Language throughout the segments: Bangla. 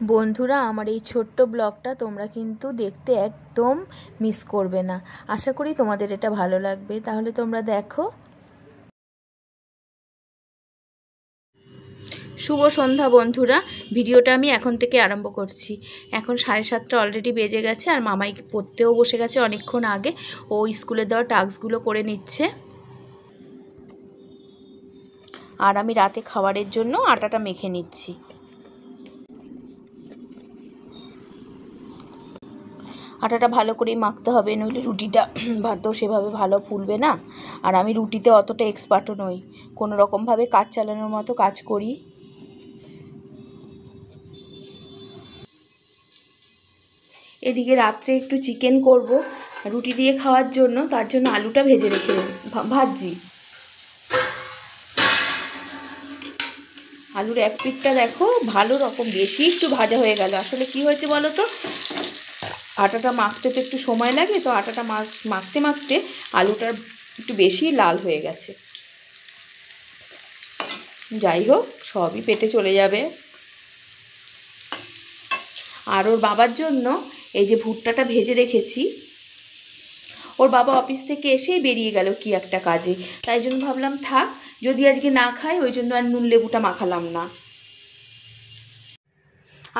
বন্ধুরা, আমার এই ছোট্ট ব্লগটা তোমরা কিন্তু দেখতে একদম মিস করবে না। আশা করি তোমাদের এটা ভালো লাগবে। তাহলে তোমরা দেখো। শুভ সন্ধ্যা বন্ধুরা। ভিডিওটা আমি এখন থেকে আরম্ভ করছি। এখন 7:30 অলরেডি বেজে গেছে, আর মামাই পড়তেও বসে গেছে অনেকক্ষণ আগে। ও স্কুলে দেওয়া টাস্কগুলো করে নিচ্ছে, আর আমি রাতে খাবারের জন্য আটাটা মেখে নিচ্ছি। আটাটা ভালো করেই মাখতে হবে, নইলে রুটিটা ভাতও সেভাবে ভালো ফুলবে না। আর আমি রুটিতে অতটা এক্সপার্টও নই, কোনো রকমভাবে কাজ চালানোর মতো কাজ করি। এদিকে রাত্রে একটু চিকেন করব রুটি দিয়ে খাওয়ার জন্য, তার জন্য আলুটা ভেজে রেখে ভাজছি। আলুর এক পিঠটা দেখো ভালো রকম বেশি একটু ভাজা হয়ে গেল। আসলে কি হয়েছে বলো তো, আটাটা মাখতে তো একটু সময় লাগে, তো আটাটা মাখতে মাখতে আলুটার একটু বেশি লাল হয়ে গেছে। যাই হোক, সবই পেটে চলে যাবে। আর ওর বাবার জন্য এই যে ভুট্টাটা ভেজে রেখেছি। ওর বাবা অফিস থেকে এসেই বেরিয়ে গেল কি একটা কাজে, তাই জন্য ভাবলাম থাক, যদি আজকে না খাই ওই জন্য আর নুন লেবুটা মাখালাম না।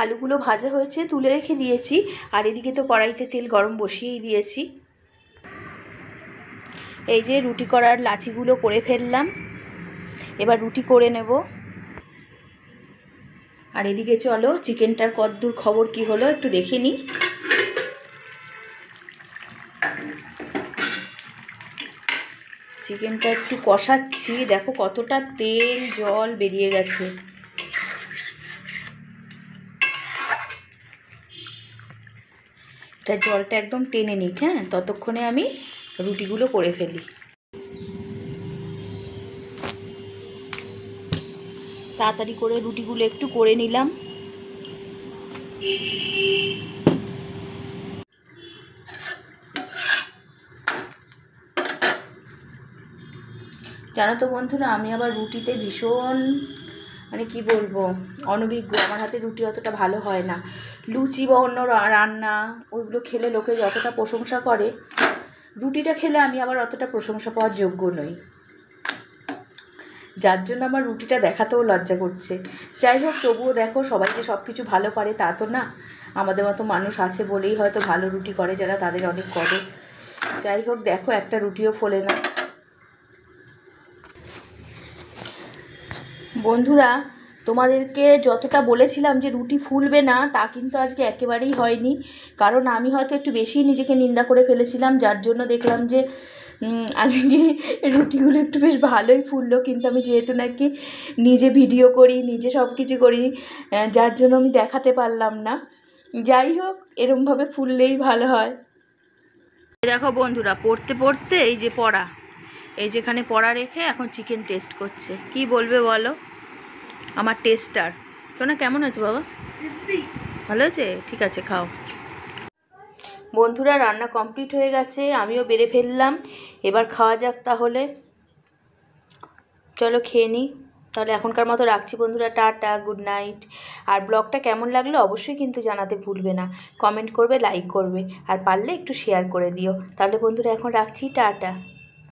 আলুগুলো ভাজা হয়েছে, তুলে রেখে দিয়েছি। আর এদিকে তো কড়াইতে তেল গরম বসিয়েই দিয়েছি। এই যে রুটি করার লাচিগুলো করে ফেললাম, এবার রুটি করে নেব। আর এদিকে চলো চিকেনটার কতদূর খবর কি হলো একটু দেখে নিই। চিকেনটা একটু কষাচ্ছি, দেখো কতটা তেল জল বেরিয়ে গেছে। এটা জলটা একদম টেনে নিক। হ্যাঁ, ততক্ষণে আমি রুটিগুলো করে ফেলি। তাড়াতাড়ি করে রুটিগুলো একটু করে নিলাম। জানো তো বন্ধুরা, আমি আবার রুটিতে ভীষণ কি বলবো অনভিজ্ঞ। আমার হাতে রুটি অতটা ভালো হয় না। লুচি বা অন্য রান্না ওইগুলো খেলে লোকে যতটা প্রশংসা করে, রুটিটা খেলে আমি আবার অতটা প্রশংসা পাওয়ার যোগ্য নই, যার জন্য আমার রুটিটা দেখাতেও লজ্জা করছে। যাই হোক, তবুও দেখো সবাই যে সব কিছু ভালো পারে তা তো না। আমাদের মতো মানুষ আছে বলেই হয়তো ভালো রুটি করে যারা, তাদের অনেক করে। যাই হোক, দেখো একটা রুটিও ফোলে না। বন্ধুরা, তোমাদেরকে যতটা বলেছিলাম যে রুটি ফুলবে না, তা কিন্তু আজকে একেবারেই হয়নি। কারণ আমি হয়তো একটু বেশি নিজেকে নিন্দা করে ফেলেছিলাম, যার জন্য দেখলাম যে আজকে রুটিগুলো একটু বেশ ভালোই ফুললো। কিন্তু আমি যেহেতু নাকি নিজে ভিডিও করি, নিজে সব কিছু করি, যার জন্য আমি দেখাতে পারলাম না। যাই হোক, এরমভাবে ফুললেই ভালো হয়। দেখো বন্ধুরা, পড়তে পড়তে এই যে পড়া, এই যেখানে পড়া রেখে এখন চিকেন টেস্ট করছে। কি বলবে বলো আমার টেস্টার। শোনা, কেমন হয়েছে বাবা? ভালো হয়েছে? ঠিক আছে, খাও। বন্ধুরা, রান্না কমপ্লিট হয়ে গেছে, আমিও বেড়ে ফেললাম। এবার খাওয়া যাক তাহলে। চলো খেয়ে নিই। তাহলে এখনকার মতো রাখছি বন্ধুরা, টাটা, গুড নাইট। আর ব্লগটা কেমন লাগলো অবশ্যই কিন্তু জানাতে ভুলবে না। কমেন্ট করবে, লাইক করবে, আর পারলে একটু শেয়ার করে দিও। তাহলে বন্ধুরা এখন রাখছি, টাটা।